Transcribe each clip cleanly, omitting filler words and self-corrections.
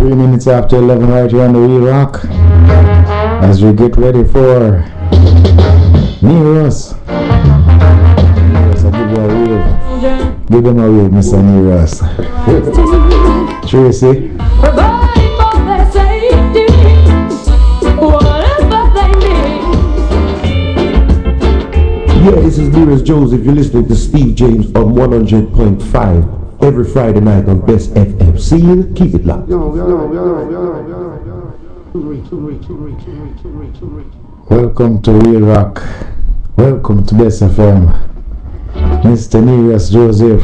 3 minutes after 11 right here on the Real Rock. As we get ready for Nereus. Nereus, I'll give you a wave. Give them a wave, Mr. Nereus. Tracy. Providing for their safety, whatever they need. Yeah, this is Nereus Joseph. You're listening to Steve James on 100.5 every Friday night on Bess FM. See you, keep it locked. Welcome to Real Rock. Welcome to Bess FM. Mr. Nereus Joseph.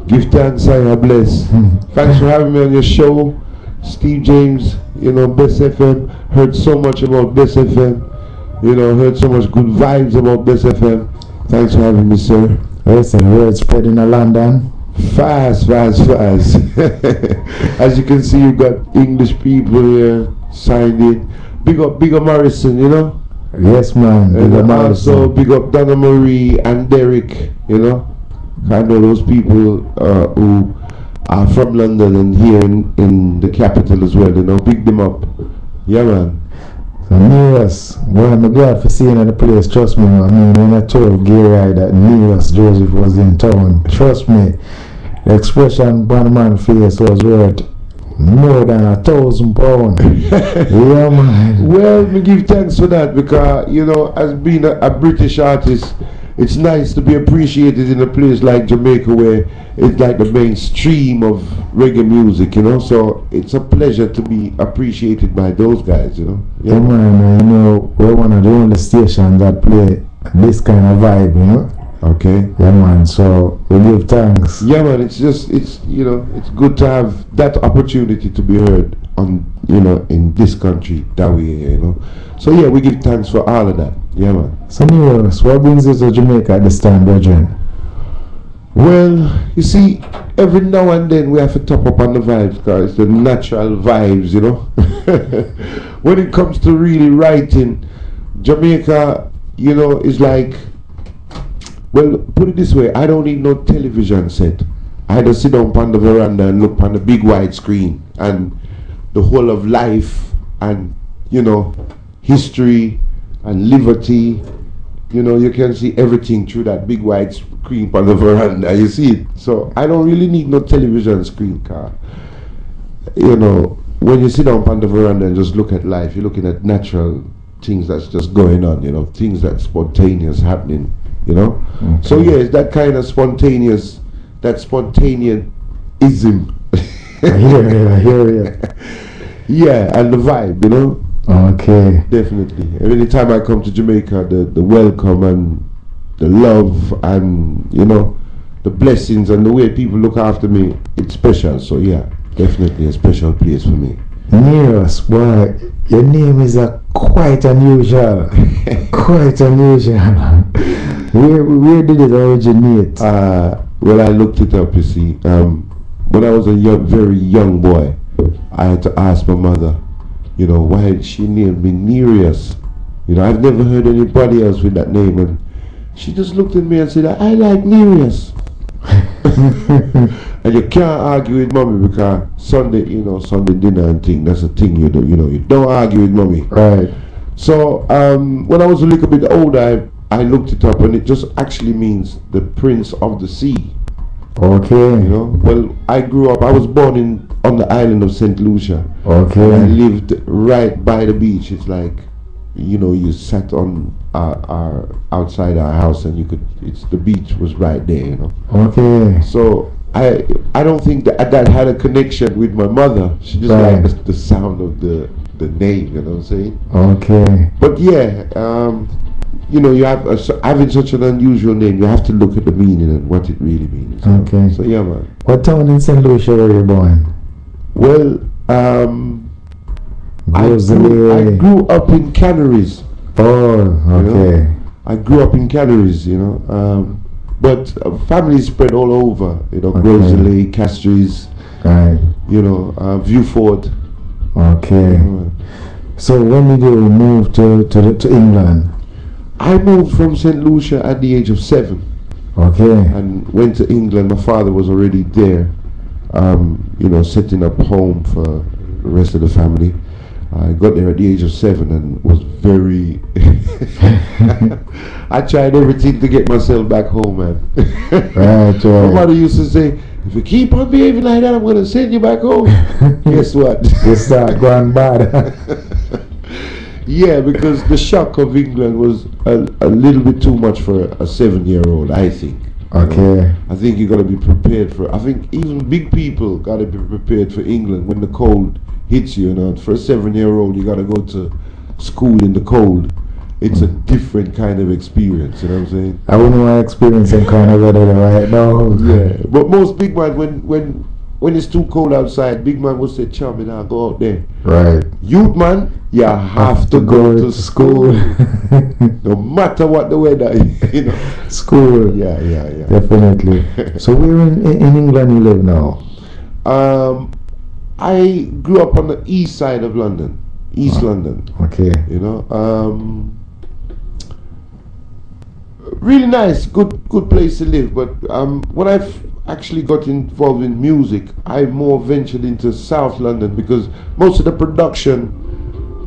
Give thanks, I bless. Thanks for having me on your show, Steve James. You know, Bess FM. Heard so much about Bess FM. You know, heard so much good vibes about Bess FM. Thanks for having me, sir. Listen, word spreading in London. Fast. As you can see, you got English people here signed it. Big up Morrison, you know. Yes, man. And also big up Donna Marie and Derek, you know. I know those people who are from London and here in the capital as well, you know. Big them up. Yeah, man. So Nereus, well, I'm glad for seeing at the place. Trust me, I mean, when I told Gary that Nereus Joseph was in town, trust me, the expression on man's face was worth more than £1,000. Yeah, man. Well, me give thanks for that because, you know, as being a British artist, it's nice to be appreciated in a place like Jamaica where it's like the mainstream of reggae music, you know. So it's a pleasure to be appreciated by those guys, you know. Yeah, man, you know, we're one of the only stations that play this kind of vibe, you know. Okay. Yeah, man, so we give thanks. Yeah, man, it's you know, it's good to have that opportunity to be heard on, you know, in this country that we are, you know. So yeah, we give thanks for all of that. Yeah, man. So Nereus, what brings you to Jamaica at this time, brethren? Well, you see, every now and then we have to top up on the vibes because it's the natural vibes, you know. When it comes to really writing, Jamaica, you know, is like, well, put it this way, I don't need no television set. I just sit down on the veranda and look on the big wide screen and the whole of life and, you know, history and liberty, you know, you can see everything through that big wide screen on the veranda, you see it. So I don't really need no television screen, car. You know, when you sit down on the veranda and just look at life, you're looking at natural things that's just going on, you know, things that's spontaneous happening, you know. Okay. So yeah, it's that kind of spontaneous, that spontaneism. I hear you. Yeah, and the vibe, you know. Okay. Definitely. Every time I come to Jamaica, the welcome and the love and, you know, the blessings and the way people look after me, it's special. So yeah, definitely a special place for me. Nereus, boy, your name is quite unusual. Quite unusual. Where did it originate? Well, I looked it up, you see. When I was a very young boy, I had to ask my mother, you know, why she named me Nereus. You know, I've never heard anybody else with that name, and she just looked at me and said, I like Nereus. And you can't argue with mommy because Sunday, you know, Sunday dinner and thing, that's a thing you do, you know, you don't argue with mommy. Right. So when I was a little bit older, I looked it up and it just actually means the Prince of the Sea. Okay. You know, well, I was born on the island of St. Lucia. Okay. And I lived right by the beach. It's like, you know, you sat on our outside our house and the beach was right there, you know. Okay. So I don't think that had a connection with my mother. She just liked the sound of the name, you know what I'm saying? Okay. But yeah, you know, you have having such an unusual name, you have to look at the meaning and what it really means. Okay. So yeah, man. What town in St. Lucia were you born? Well, I grew up in Canaries. Oh, okay. You know? I grew up in Canaries, you know, but family spread all over. You know, Rosalie, Castries, right. You know, Viewfort. Okay. So when did you move to England? I moved from St. Lucia at the age of 7. Okay. And went to England. My father was already there. you know, setting up home for the rest of the family. I got there at the age of 7 and was very I tried everything to get myself back home, man. Right. My mother used to say, if you keep on behaving like that, I'm going to send you back home. Guess what? You start going bad. Yeah, because the shock of England was a little bit too much for a 7-year-old, I think. Okay. You know? I think you got to be prepared for, I think even big people got to be prepared for England when the cold hits you, you know. For a 7-year-old, you got to go to school in the cold. It's a different kind of experience, you know what I'm saying? I wouldn't want to experience some kind of weather right now. Yeah, but most big man, when it's too cold outside, big man will say, chum, and I'll go out there. Right. Youth man, you have to go to school. No matter what the weather is, you know. School. Yeah. Definitely. So where in England you live now? I grew up on the east side of London. East London. Okay. You know. Really nice, good place to live. But when I've actually got involved in music, I more ventured into South London because most of the production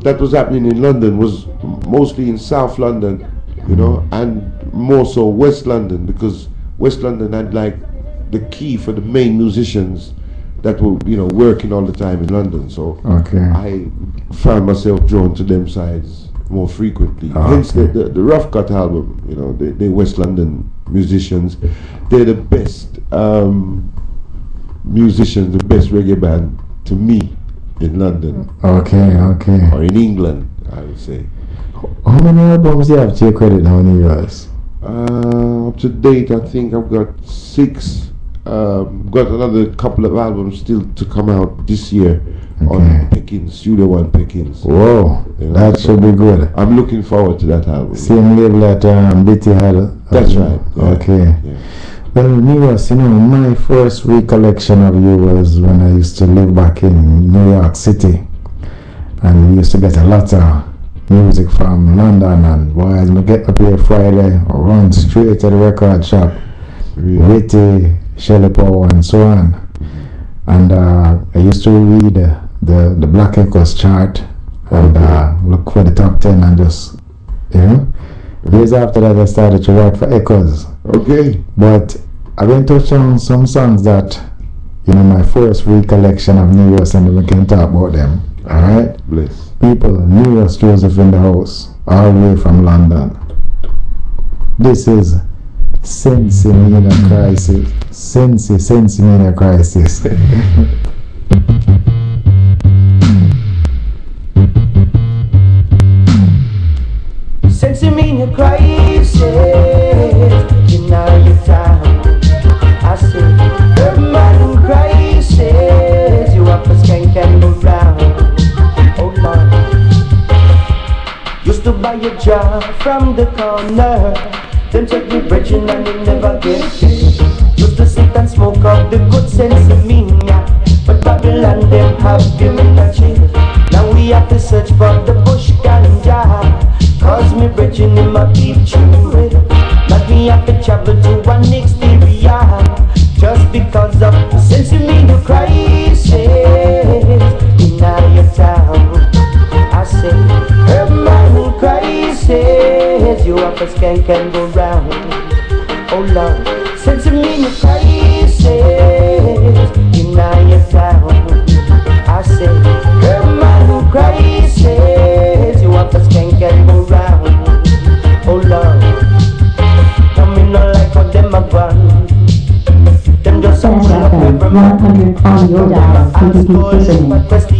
that was happening in London was mostly in South London, you know, and more so West London, because West London had like the key for the main musicians that were, you know, working all the time in London. So okay. I found myself drawn to them sides more frequently. Oh, hence okay. the Rough Cut album, you know, the West London musicians, they're the best musicians, the best reggae band to me in London. Okay. Or in England, I would say. How many albums do you have to your credit now, Nereus? Up to date, I think I've got 6. Got another couple of albums still to come out this year on Pickens, Studio One Pickens. Whoa, You know, that so should be good. I'm looking forward to that album. Same label that Bitty had. That's right. Yeah, Okay. yeah. Well, Nereus, you know, my first recollection of you was when I used to live back in New York City, and we used to get a lot of music from London, and boys, we get up here Friday, or run straight to the record shop, Witty, Shelly Power, and so on. And I used to read the Black Echoes chart and look for the top 10 and just, you know. Years after that, I started to write for Echoes. Okay. But I'm going to touch on some songs that, you know, my first recollection of Nereus, and we can talk about them. Alright? Bless. People, Nereus Joseph in the house, all the way from London. This is Sensi Meaning Crisis. Sensi Meaning Crisis. Sensi Meaning Crisis. You know your time. I say, urban crisis. You up a skank and go round. Oh Lord. Used to buy a jar from the corner. Them take me bridging and they never get it. Used to sit and smoke out the good sense of me, but Babylon them have given a chance. Now we have to search for the bush ganja, cause me bridging him a keep chewing. But me have to travel to an exterior, just because of the sense of me the crisis in your town. I say, urban crisis. You have a skank and go round. Oh Lord, sense of me the crisis in your town. I say, urban crisis. You have a skank and go round. Oh Lord, now me no like how them a gone. Them just a pull up every man. Them a ask all them a question.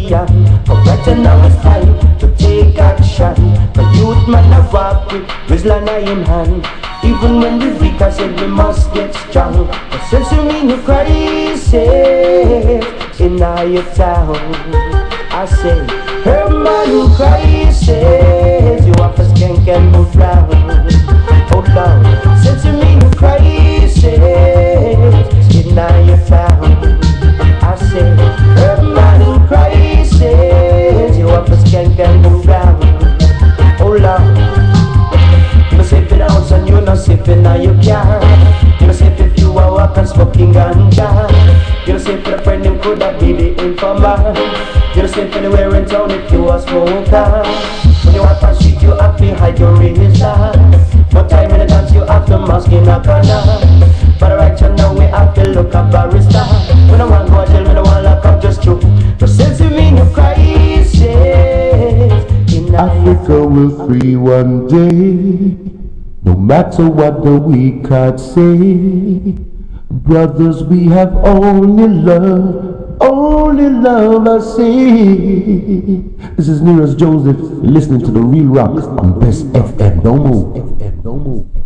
But right now it's time to take action. The youth man a walk with Rizlan in hand. Even when we weak, I said we must get strong. The sense of me no crisis in your town. I say, urban crisis. You have a skank and move round. Oh Lord, sense of me no crisis in your town. I say, urban crisis. You have a skank and move round. Oh Lord, you safe in the house and you not safe in your car. You safe if you are walking smoking ganja. You safe for the friend for man. You don't sleep anywhere in town if you a smoker. When you walk on the street, you have to hide your razor. No time in the dance, you have to mask in a corner. But right now, we have to look at barrister. We don't want to go to jail, we don't want to lock up just true. No sense in me, no crisis. Africa will free one day, no matter what the weak can't say. Brothers, we have only love I see. This is Nereus Joseph, listening to the Real Rock on Bess FM. Don't move.